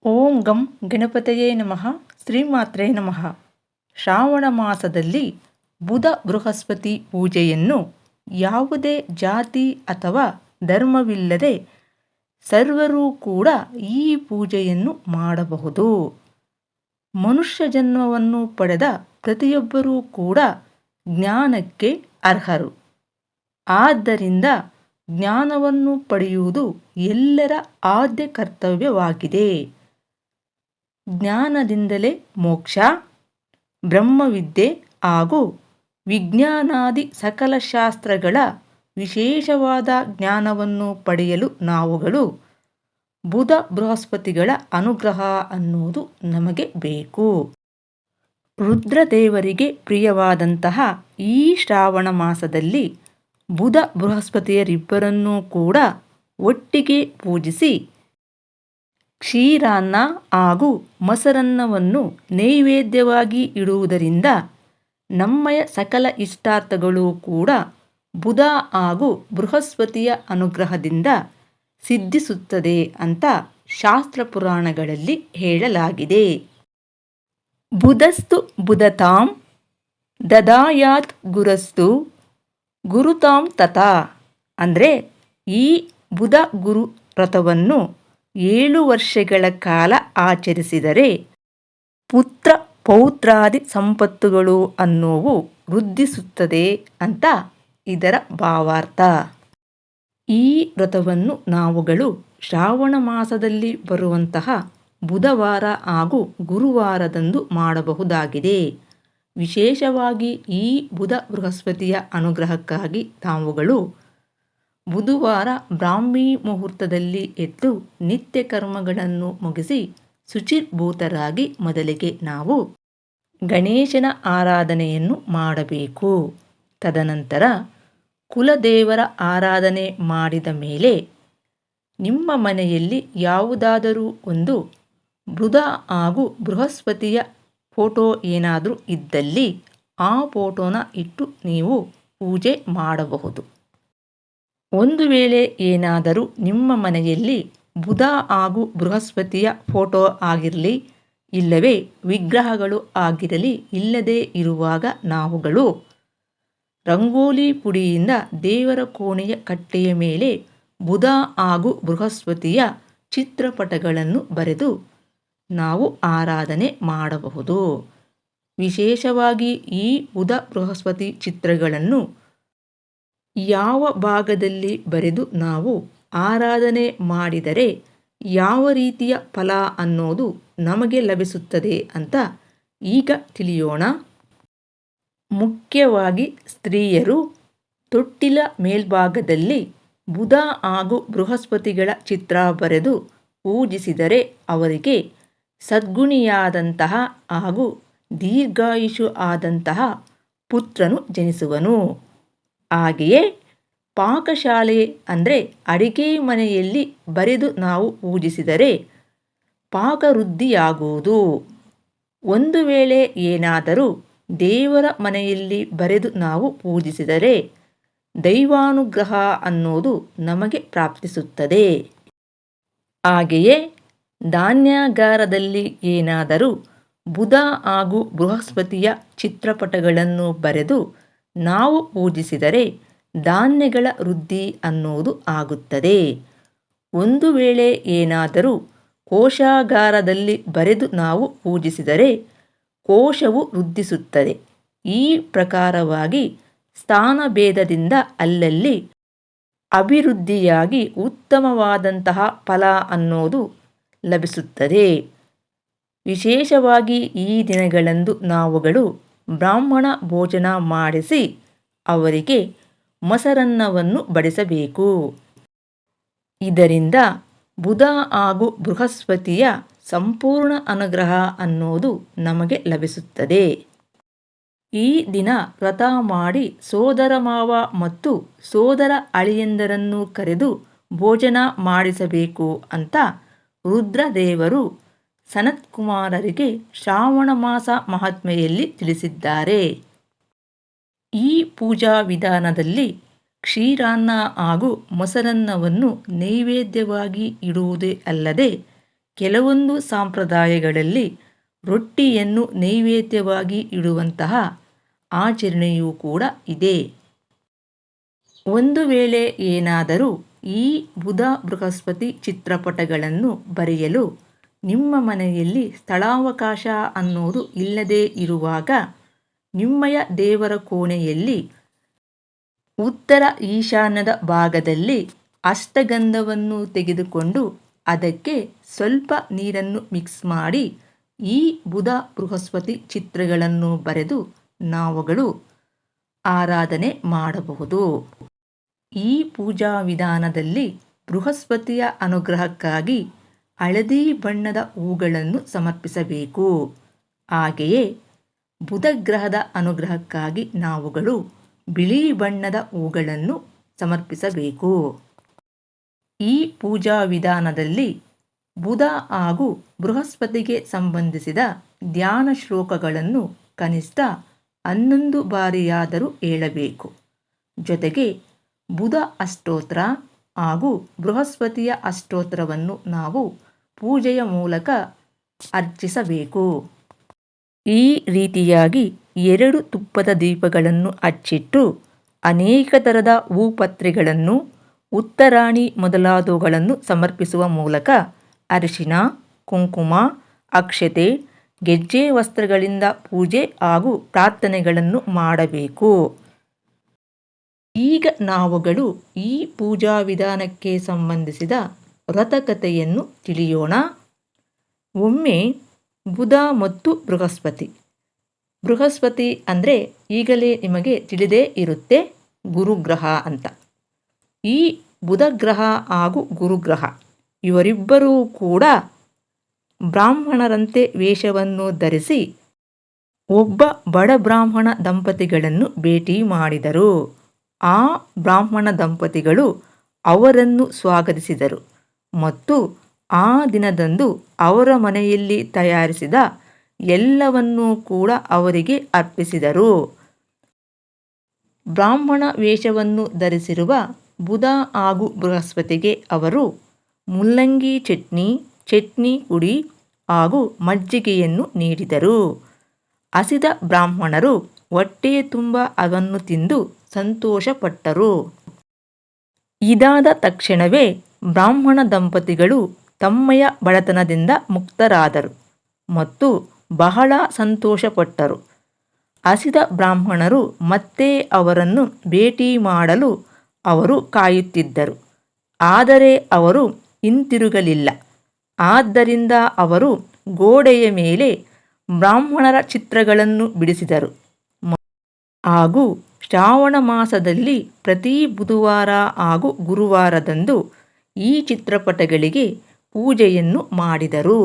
ಓಂ ಗಂ ಗಣಪತಯೇ ನಮಃ. ಶ್ರೀಮಾತ್ರೇ ನಮಃ. ಶ್ರಾವಣ ಮಾಸದಲ್ಲಿ ಬುಧ ಬೃಹಸ್ಪತಿ ಪೂಜೆಯನ್ನು ಯಾವುದೇ ಜಾತಿ ಅಥವಾ ಧರ್ಮವಿಲ್ಲದೆ ಸರ್ವರೂ ಕೂಡ ಈ ಪೂಜೆಯನ್ನು ಮಾಡಬಹುದು. ಮನುಷ್ಯ ಜನ್ಮವನ್ನು ಪಡೆದ ಪ್ರತಿಯೊಬ್ಬರೂ ಕೂಡ ಜ್ಞಾನಕ್ಕೆ ಅರ್ಹರು. ಆದ್ದರಿಂದ ಜ್ಞಾನವನ್ನು ಪಡೆಯುವುದು ಎಲ್ಲರ ಆದ್ಯ ಕರ್ತವ್ಯವಾಗಿದೆ. ಜ್ಞಾನದಿಂದಲೇ ಮೋಕ್ಷ, ಬ್ರಹ್ಮವಿದ್ಯೆ ಹಾಗೂ ವಿಜ್ಞಾನಾದಿ ಸಕಲ ಶಾಸ್ತ್ರಗಳ ವಿಶೇಷವಾದ ಜ್ಞಾನವನ್ನು ಪಡೆಯಲು ನಾವುಗಳು ಬುಧ ಬೃಹಸ್ಪತಿಗಳ ಅನುಗ್ರಹ ಅನ್ನುವುದು ನಮಗೆ ಬೇಕು. ರುದ್ರದೇವರಿಗೆ ಪ್ರಿಯವಾದಂತಹ ಈ ಶ್ರಾವಣ ಮಾಸದಲ್ಲಿ ಬುಧ ಬೃಹಸ್ಪತಿಯರಿಬ್ಬರನ್ನೂ ಕೂಡ ಒಟ್ಟಿಗೆ ಪೂಜಿಸಿ ಕ್ಷೀರಾನ್ನ ಹಾಗೂ ಮೊಸರನ್ನವನ್ನು ನೈವೇದ್ಯವಾಗಿ ಇಡುವುದರಿಂದ ನಮ್ಮಯ ಸಕಲ ಇಷ್ಟಾರ್ಥಗಳು ಕೂಡ ಬುಧ ಹಾಗೂ ಬೃಹಸ್ಪತಿಯ ಅನುಗ್ರಹದಿಂದ ಸಿದ್ಧಿಸುತ್ತದೆ ಅಂತ ಶಾಸ್ತ್ರ ಪುರಾಣಗಳಲ್ಲಿ ಹೇಳಲಾಗಿದೆ. ಬುಧಸ್ತು ಬುಧತಾಂ ದದಾಯಾತ್ ಗುರಸ್ತು ಗುರುತಾಂ ತಥಾ. ಅಂದರೆ ಈ ಬುಧ ಗುರು ವ್ರತವನ್ನು 7 ವರ್ಷಗಳ ಕಾಲ ಆಚರಿಸಿದರೆ ಪುತ್ರ ಪೌತ್ರಾದಿ ಸಂಪತ್ತುಗಳು ಅನ್ನುವು ವೃದ್ಧಿಸುತ್ತದೆ ಅಂತ ಇದರ ಭಾವಾರ್ಥ. ಈ ವ್ರತವನ್ನು ನಾವುಗಳು ಶ್ರಾವಣ ಮಾಸದಲ್ಲಿ ಬರುವಂತಹ ಬುಧವಾರ ಹಾಗೂ ಗುರುವಾರದಂದು ಮಾಡಬಹುದಾಗಿದೆ. ವಿಶೇಷವಾಗಿ ಈ ಬುಧ ಬೃಹಸ್ಪತಿಯ ಅನುಗ್ರಹಕ್ಕಾಗಿ ತಾವುಗಳು ಬುಧವಾರ ಬ್ರಾಹ್ಮಿ ಮುಹೂರ್ತದಲ್ಲಿ ಎದ್ದು ನಿತ್ಯ ಕರ್ಮಗಳನ್ನು ಮುಗಿಸಿ ಶುಚಿರ್ಭೂತರಾಗಿ ಮೊದಲಿಗೆ ನಾವು ಗಣೇಶನ ಆರಾಧನೆಯನ್ನು ಮಾಡಬೇಕು. ತದನಂತರ ಕುಲದೇವರ ಆರಾಧನೆ ಮಾಡಿದ ಮೇಲೆ ನಿಮ್ಮ ಮನೆಯಲ್ಲಿ ಯಾವುದಾದರೂ ಒಂದು ಬುಧ ಹಾಗೂ ಬೃಹಸ್ಪತಿಯ ಫೋಟೋ ಏನಾದರೂ ಇದ್ದಲ್ಲಿ ಆ ಫೋಟೋನ ಇಟ್ಟು ನೀವು ಪೂಜೆ ಮಾಡಬಹುದು. ಒಂದು ವೇಳೆ ಏನಾದರೂ ನಿಮ್ಮ ಮನೆಯಲ್ಲಿ ಬುಧ ಹಾಗೂ ಬೃಹಸ್ಪತಿಯ ಫೋಟೋ ಆಗಿರಲಿ ಇಲ್ಲವೇ ವಿಗ್ರಹಗಳು ಆಗಿರಲಿ ಇಲ್ಲದೇ ಇರುವಾಗ ನಾವುಗಳು ರಂಗೋಲಿ ಪುಡಿಯಿಂದ ದೇವರ ಕೋಣೆಯ ಕಟ್ಟೆಯ ಮೇಲೆ ಬುಧ ಹಾಗೂ ಬೃಹಸ್ಪತಿಯ ಚಿತ್ರಪಟಗಳನ್ನು ಬರೆದು ನಾವು ಆರಾಧನೆ ಮಾಡಬಹುದು. ವಿಶೇಷವಾಗಿ ಈ ಬುಧ ಬೃಹಸ್ಪತಿ ಚಿತ್ರಗಳನ್ನು ಯಾವ ಭಾಗದಲ್ಲಿ ಬರೆದು ನಾವು ಆರಾಧನೆ ಮಾಡಿದರೆ ಯಾವ ರೀತಿಯ ಫಲ ಅನ್ನೋದು ನಮಗೆ ಲಭಿಸುತ್ತದೆ ಅಂತ ಈಗ ತಿಳಿಯೋಣ. ಮುಖ್ಯವಾಗಿ ಸ್ತ್ರೀಯರು ತೊಟ್ಟಿಲ ಮೇಲ್ಭಾಗದಲ್ಲಿ ಬುಧ ಹಾಗೂ ಬೃಹಸ್ಪತಿಗಳ ಚಿತ್ರ ಬರೆದು ಪೂಜಿಸಿದರೆ ಅವರಿಗೆ ಸದ್ಗುಣಿಯಾದಂತಹ ಹಾಗೂ ದೀರ್ಘಾಯುಷು ಆದಂತಹ ಪುತ್ರನು ಜನಿಸುವನು. ಹಾಗೆಯೇ ಪಾಕಶಾಲೆ ಅಂದರೆ ಅಡಿಗೆ ಮನೆಯಲ್ಲಿ ಬರೆದು ನಾವು ಪೂಜಿಸಿದರೆ ಪಾಕವೃದ್ಧಿಯಾಗುವುದು. ಒಂದು ವೇಳೆ ಏನಾದರೂ ದೇವರ ಮನೆಯಲ್ಲಿ ಬರೆದು ನಾವು ಪೂಜಿಸಿದರೆ ದೈವಾನುಗ್ರಹ ಅನ್ನೋದು ನಮಗೆ ಪ್ರಾಪ್ತಿಸುತ್ತದೆ. ಹಾಗೆಯೇ ಧಾನ್ಯಾಗಾರದಲ್ಲಿ ಏನಾದರೂ ಬುಧ ಹಾಗೂ ಬೃಹಸ್ಪತಿಯ ಚಿತ್ರಪಟಗಳನ್ನು ಬರೆದು ನಾವು ಪೂಜಿಸಿದರೆ ಧಾನ್ಯಗಳ ವೃದ್ಧಿ ಅನ್ನೋದು ಆಗುತ್ತದೆ. ಒಂದು ವೇಳೆ ಏನಾದರೂ ಕೋಶಾಗಾರದಲ್ಲಿ ಬರೆದು ನಾವು ಪೂಜಿಸಿದರೆ ಕೋಶವು ವೃದ್ಧಿಸುತ್ತದೆ. ಈ ಪ್ರಕಾರವಾಗಿ ಸ್ಥಾನಭೇದದಿಂದ ಅಲ್ಲಲ್ಲಿ ಅಭಿವೃದ್ಧಿಯಾಗಿ ಉತ್ತಮವಾದಂತಹ ಫಲ ಅನ್ನೋದು ಲಭಿಸುತ್ತದೆ. ವಿಶೇಷವಾಗಿ ಈ ದಿನಗಳಂದು ನಾವುಗಳು ಬ್ರಾಹ್ಮಣ ಭೋಜನ ಮಾಡಿಸಿ ಅವರಿಗೆ ಮೊಸರನ್ನವನ್ನು ಬಡಿಸಬೇಕು. ಇದರಿಂದ ಬುಧ ಹಾಗೂ ಬೃಹಸ್ಪತಿಯ ಸಂಪೂರ್ಣ ಅನುಗ್ರಹ ಅನ್ನೋದು ನಮಗೆ ಲಭಿಸುತ್ತದೆ. ಈ ದಿನ ವ್ರತ ಮಾಡಿ ಸೋದರ ಮಾವ ಮತ್ತು ಸೋದರ ಅಳಿಯಂದರನ್ನು ಕರೆದು ಭೋಜನ ಮಾಡಿಸಬೇಕು ಅಂತ ರುದ್ರದೇವರು ಸನತ್ಕುಮಾರರಿಗೆ ಶ್ರಾವಣ ಮಾಸ ಮಹಾತ್ಮೆಯಲ್ಲಿ ತಿಳಿಸಿದ್ದಾರೆ. ಈ ಪೂಜಾ ವಿಧಾನದಲ್ಲಿ ಕ್ಷೀರಾನ್ನ ಹಾಗೂ ಮೊಸರನ್ನವನ್ನು ನೈವೇದ್ಯವಾಗಿ ಇಡುವುದೇ ಅಲ್ಲದೆ ಕೆಲವೊಂದು ಸಂಪ್ರದಾಯಗಳಲ್ಲಿ ರೊಟ್ಟಿಯನ್ನು ನೈವೇದ್ಯವಾಗಿ ಇಡುವಂತಹ ಆಚರಣೆಯೂ ಕೂಡ ಇದೆ. ಒಂದು ವೇಳೆ ಏನಾದರೂ ಈ ಬುಧ ಬೃಹಸ್ಪತಿ ಚಿತ್ರಪಟಗಳನ್ನು ಬರೆಯಲು ನಿಮ್ಮ ಮನೆಯಲ್ಲಿ ಸ್ಥಳಾವಕಾಶ ಅನ್ನೋದು ಇಲ್ಲದೇ ಇರುವಾಗ ನಿಮ್ಮಯ ದೇವರ ಕೋಣೆಯಲ್ಲಿ ಉತ್ತರ ಈಶಾನ್ಯದ ಭಾಗದಲ್ಲಿ ಅಷ್ಟಗಂಧವನ್ನು ತೆಗೆದುಕೊಂಡು ಅದಕ್ಕೆ ಸ್ವಲ್ಪ ನೀರನ್ನು ಮಿಕ್ಸ್ ಮಾಡಿ ಈ ಬುಧ ಬೃಹಸ್ಪತಿ ಚಿತ್ರಗಳನ್ನು ಬರೆದು ನಾವುಗಳು ಆರಾಧನೆ ಮಾಡಬಹುದು. ಈ ಪೂಜಾ ವಿಧಾನದಲ್ಲಿ ಬೃಹಸ್ಪತಿಯ ಅನುಗ್ರಹಕ್ಕಾಗಿ ಹಳದಿ ಬಣ್ಣದ ಹೂಗಳನ್ನು ಸಮರ್ಪಿಸಬೇಕು. ಹಾಗೆಯೇ ಬುಧ ಗ್ರಹದ ಅನುಗ್ರಹಕ್ಕಾಗಿ ನಾವುಗಳು ಬಿಳಿ ಬಣ್ಣದ ಹೂಗಳನ್ನು ಸಮರ್ಪಿಸಬೇಕು. ಈ ಪೂಜಾ ವಿಧಾನದಲ್ಲಿ ಬುಧ ಹಾಗೂ ಬೃಹಸ್ಪತಿಗೆ ಸಂಬಂಧಿಸಿದ ಧ್ಯಾನ ಶ್ಲೋಕಗಳನ್ನು ಕನಿಷ್ಠ 11 ಬಾರಿಯಾದರೂ ಹೇಳಬೇಕು. ಜೊತೆಗೆ ಬುಧ ಅಷ್ಟೋತ್ರ ಹಾಗೂ ಬೃಹಸ್ಪತಿಯ ಅಷ್ಟೋತ್ರವನ್ನು ನಾವು ಪೂಜೆಯ ಮೂಲಕ ಅರ್ಚಿಸಬೇಕು. ಈ ರೀತಿಯಾಗಿ 2 ತುಪ್ಪದ ದೀಪಗಳನ್ನು ಹಚ್ಚಿಟ್ಟು ಅನೇಕ ಥರದ ಹೂಪತ್ರೆಗಳನ್ನು, ಉತ್ತರಾಣಿ ಮೊದಲಾದವುಗಳನ್ನು ಸಮರ್ಪಿಸುವ ಮೂಲಕ ಅರಿಶಿನ, ಕುಂಕುಮ, ಅಕ್ಷತೆ, ಗೆಜ್ಜೆ ವಸ್ತ್ರಗಳಿಂದ ಪೂಜೆ ಹಾಗೂ ಪ್ರಾರ್ಥನೆಗಳನ್ನು ಮಾಡಬೇಕು. ಈಗ ನಾವುಗಳು ಈ ಪೂಜಾ ವಿಧಾನಕ್ಕೆ ಸಂಬಂಧಿಸಿದ ವ್ರತಕಥೆಯನ್ನು ತಿಳಿಯೋಣ. ಒಮ್ಮೆ ಬುಧ ಮತ್ತು ಬೃಹಸ್ಪತಿ ಅಂದರೆ ಈಗಲೇ ನಿಮಗೆ ತಿಳಿದೇ ಇರುತ್ತೆ, ಗುರುಗ್ರಹ ಅಂತ. ಈ ಬುಧ ಗ್ರಹ ಹಾಗೂ ಗುರುಗ್ರಹ ಇವರಿಬ್ಬರೂ ಕೂಡ ಬ್ರಾಹ್ಮಣರಂತೆ ವೇಷವನ್ನು ಧರಿಸಿ ಒಬ್ಬ ಬಡ ಬ್ರಾಹ್ಮಣ ದಂಪತಿಗಳನ್ನು ಭೇಟಿ ಮಾಡಿದರು. ಆ ಬ್ರಾಹ್ಮಣ ದಂಪತಿಗಳು ಅವರನ್ನು ಸ್ವಾಗತಿಸಿದರು ಮತ್ತು ಆ ದಿನದಂದು ಅವರ ಮನೆಯಲ್ಲಿ ತಯಾರಿಸಿದ ಎಲ್ಲವನ್ನೂ ಕೂಡ ಅವರಿಗೆ ಅರ್ಪಿಸಿದರು. ಬ್ರಾಹ್ಮಣ ವೇಷವನ್ನು ಧರಿಸಿರುವ ಬುಧ ಹಾಗೂ ಬೃಹಸ್ಪತಿಗೆ ಅವರು ಮುಲ್ಲಂಗಿ ಚಟ್ನಿ ಪುಡಿ ಹಾಗೂ ಮಜ್ಜಿಗೆಯನ್ನು ನೀಡಿದರು. ಹಸಿದ ಬ್ರಾಹ್ಮಣರು ಹೊಟ್ಟೆ ತುಂಬ ಅವನ್ನು ತಿಂದು ಸಂತೋಷಪಟ್ಟರು. ಇದಾದ ತಕ್ಷಣವೇ ಬ್ರಾಹ್ಮಣ ದಂಪತಿಗಳು ತಮ್ಮಯ ಬಡತನದಿಂದ ಮುಕ್ತರಾದರು ಮತ್ತು ಬಹಳ ಸಂತೋಷಪಟ್ಟರು. ಹಸಿದ ಬ್ರಾಹ್ಮಣರು ಮತ್ತೆ ಅವರನ್ನು ಭೇಟಿ ಮಾಡಲು ಅವರು ಕಾಯುತ್ತಿದ್ದರು. ಆದರೆ ಅವರು ಹಿಂತಿರುಗಲಿಲ್ಲ. ಆದ್ದರಿಂದ ಅವರು ಗೋಡೆಯ ಮೇಲೆ ಬ್ರಾಹ್ಮಣರ ಚಿತ್ರಗಳನ್ನು ಬಿಡಿಸಿದರು ಹಾಗೂ ಶ್ರಾವಣ ಮಾಸದಲ್ಲಿ ಪ್ರತಿ ಬುಧವಾರ ಹಾಗೂ ಗುರುವಾರದಂದು ಈ ಚಿತ್ರಪಟಗಳಿಗೆ ಪೂಜೆಯನ್ನು ಮಾಡಿದರು.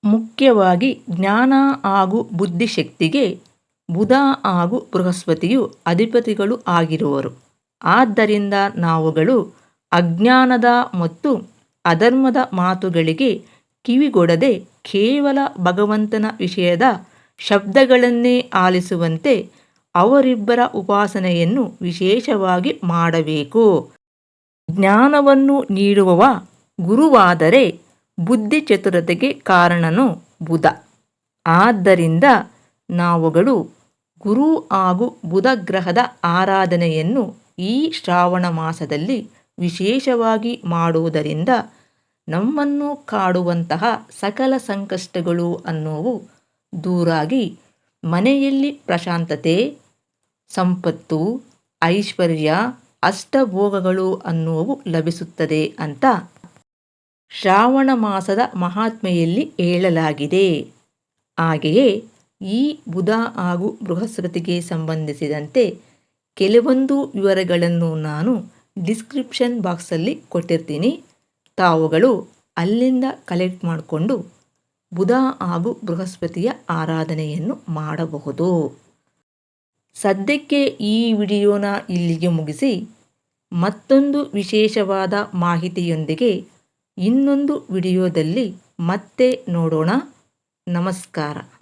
ಮುಖ್ಯವಾಗಿ ಜ್ಞಾನ ಹಾಗೂ ಬುದ್ಧಿಶಕ್ತಿಗೆ ಬುಧ ಹಾಗೂ ಬೃಹಸ್ಪತಿಯು ಅಧಿಪತಿಗಳು ಆಗಿರುವರು. ಆದ್ದರಿಂದ ನಾವುಗಳು ಅಜ್ಞಾನದ ಮತ್ತು ಅಧರ್ಮದ ಮಾತುಗಳಿಗೆ ಕಿವಿಗೊಡದೆ ಕೇವಲ ಭಗವಂತನ ವಿಷಯದ ಶಬ್ದಗಳನ್ನೇ ಆಲಿಸುವಂತೆ ಅವರಿಬ್ಬರ ಉಪಾಸನೆಯನ್ನು ವಿಶೇಷವಾಗಿ ಮಾಡಬೇಕು. ಜ್ಞಾನವನ್ನು ನೀಡುವವ ಗುರುವಾದರೆ ಬುದ್ಧಿ ಚತುರತೆಗೆ ಕಾರಣನು ಬುಧ. ಆದ್ದರಿಂದ ನಾವುಗಳು ಗುರು ಹಾಗೂ ಬುಧ ಗ್ರಹದ ಆರಾಧನೆಯನ್ನು ಈ ಶ್ರಾವಣ ಮಾಸದಲ್ಲಿ ವಿಶೇಷವಾಗಿ ಮಾಡುವುದರಿಂದ ನಮ್ಮನ್ನು ಕಾಡುವಂತಹ ಸಕಲ ಸಂಕಷ್ಟಗಳು ಅನ್ನುವು ದೂರಾಗಿ ಮನೆಯಲ್ಲಿ ಪ್ರಶಾಂತತೆ, ಸಂಪತ್ತು, ಐಶ್ವರ್ಯ, ಅಷ್ಟಭೋಗಗಳು ಅನ್ನುವು ಲಭಿಸುತ್ತದೆ ಅಂತ ಶ್ರಾವಣ ಮಾಸದ ಮಹಾತ್ಮೆಯಲ್ಲಿ ಹೇಳಲಾಗಿದೆ. ಹಾಗೆಯೇ ಈ ಬುಧ ಹಾಗೂ ಬೃಹಸ್ಪತಿಗೆ ಸಂಬಂಧಿಸಿದಂತೆ ಕೆಲವೊಂದು ವಿವರಗಳನ್ನು ನಾನು ಡಿಸ್ಕ್ರಿಪ್ಷನ್ ಬಾಕ್ಸಲ್ಲಿ ಕೊಟ್ಟಿರ್ತೀನಿ. ತಾವುಗಳು ಅಲ್ಲಿಂದ ಕಲೆಕ್ಟ್ ಮಾಡಿಕೊಂಡು ಬುಧ ಹಾಗೂ ಬೃಹಸ್ಪತಿಯ ಆರಾಧನೆಯನ್ನು ಮಾಡಬಹುದು. ಸದ್ಯಕ್ಕೆ ಈ ವಿಡಿಯೋನ ಇಲ್ಲಿಗೆ ಮುಗಿಸಿ ಮತ್ತೊಂದು ವಿಶೇಷವಾದ ಮಾಹಿತಿಯೊಂದಿಗೆ ಇನ್ನೊಂದು ವಿಡಿಯೋದಲ್ಲಿ ಮತ್ತೆ ನೋಡೋಣ. ನಮಸ್ಕಾರ.